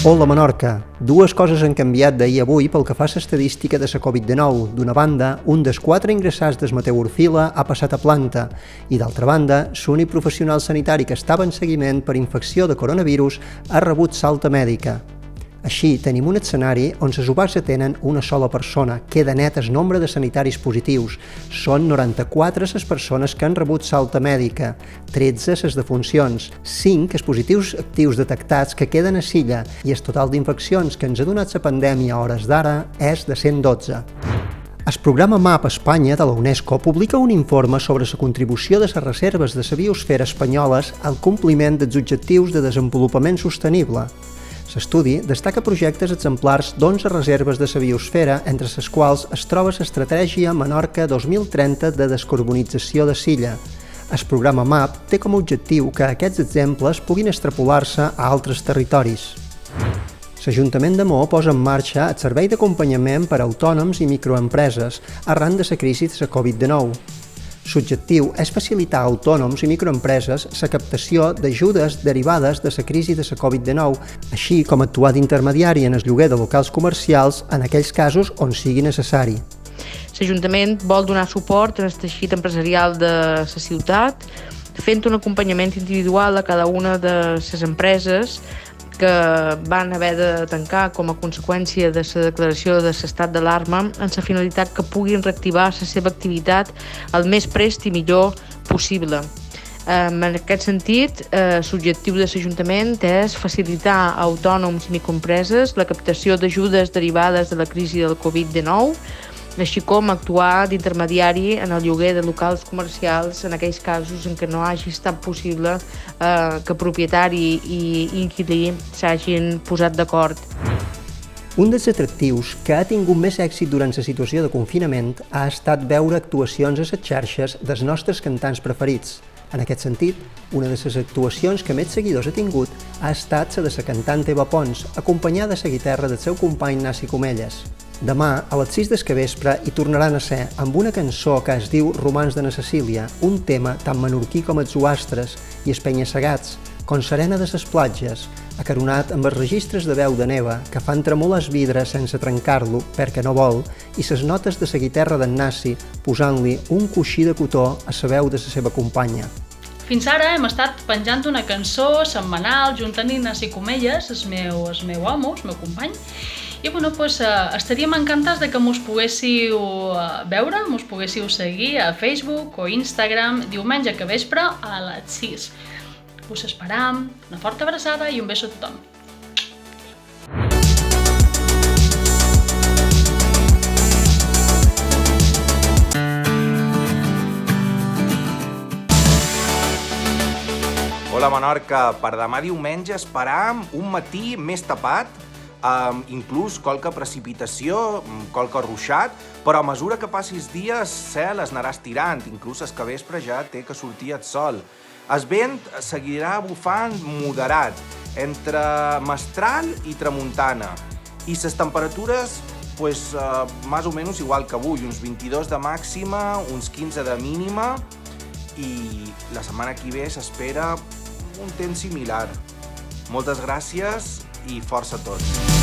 Hola Menorca! Dues coses han canviat d'ahir a avui pel que fa a l'estadística de la Covid-19. D'una banda, un dels 4 ingressats del Mateu Orfila ha passat a planta i, d'altra banda, l'únic professional sanitari que estava en seguiment per infecció de coronavirus ha rebut l'alta mèdica. Així, tenim un escenari on les UBAs atenen una sola persona. Queda net el nombre de sanitaris positius. Són 94 les persones que han rebut l'alta mèdica, 13 les defuncions, 5 els positius actius detectats que queden a l'illa i el total d'infeccions que ens ha donat la pandèmia a hores d'ara és de 112. El programa MAP Espanya de la UNESCO publica un informe sobre la contribució de les reserves de la biosfera espanyoles al compliment dels objectius de desenvolupament sostenible. L'estudi destaca projectes exemplars d'11 reserves de la biosfera, entre les quals es troba l'Estratègia Menorca 2030 de descarbonització de l'illa. El programa MAP té com a objectiu que aquests exemples puguin extrapolar-se a altres territoris. L'Ajuntament de Maó posa en marxa el servei d'acompanyament per a autònoms i microempreses arran de la crisi de la Covid-19. L'objectiu és facilitar a autònoms i microempreses la captació d'ajudes derivades de la crisi de la Covid-19, així com actuar d'intermediari en el lloguer de locals comercials en aquells casos on sigui necessari. L'Ajuntament vol donar suport al teixit empresarial de la ciutat, fent un acompanyament individual a cada una de les empreses que van haver de tancar com a conseqüència de la declaració de l'estat d'alarma amb la finalitat que puguin reactivar la seva activitat el més prest i millor possible. En aquest sentit, l'objectiu de l'Ajuntament és facilitar a autònoms i microempreses la captació d'ajudes derivades de la crisi del Covid-19, així com actuar d'intermediari en el lloguer de locals comercials en aquells casos en què no hagi estat possible que propietari i inquilí s'hagin posat d'acord. Un dels atractius que ha tingut més èxit durant la situació de confinament ha estat veure actuacions a les xarxes dels nostres cantants preferits. En aquest sentit, una de les actuacions que més seguidors ha tingut ha estat la de la cantant Eva Pons, acompanyada de la guitarra del seu company Nasi Comelles. Demà, a les 6 del capvespre, hi tornaran a ser amb una cançó que es diu Romans de na Cecília, un tema tan menorquí com els Zuastres i els Penya-segats, com Serena de les platges, acaronat amb els registres de veu de Neva que fan tremolar el vidre sense trencar-lo perquè no vol i les notes de la guitarra d'en Nasi posant-li un coixí de cotó a la veu de la seva companya. Fins ara hem estat penjant una cançó setmanal juntant-hi Nasi Comelles, el meu amo, el meu company, i estaríem encantats de que mos poguéssiu veure, mos poguéssiu seguir a Facebook o Instagram diumenge que vespre a les 6. Us esperam, una forta abraçada i un beso a tothom. Hola Menorca, per demà diumenge esperam un matí més tapat, inclús qualque precipitació, qualque ruixat, però a mesura que passi els dies, cel es anarà estirant, inclús el capvespre ja té que sortir el sol. El vent seguirà bufant moderat, entre mestral i tramuntana, i les temperatures, més o menys igual que avui, uns 22 de màxima, uns 15 de mínima, i la setmana que ve s'espera un temps similar. Moltes gràcies i força a tots.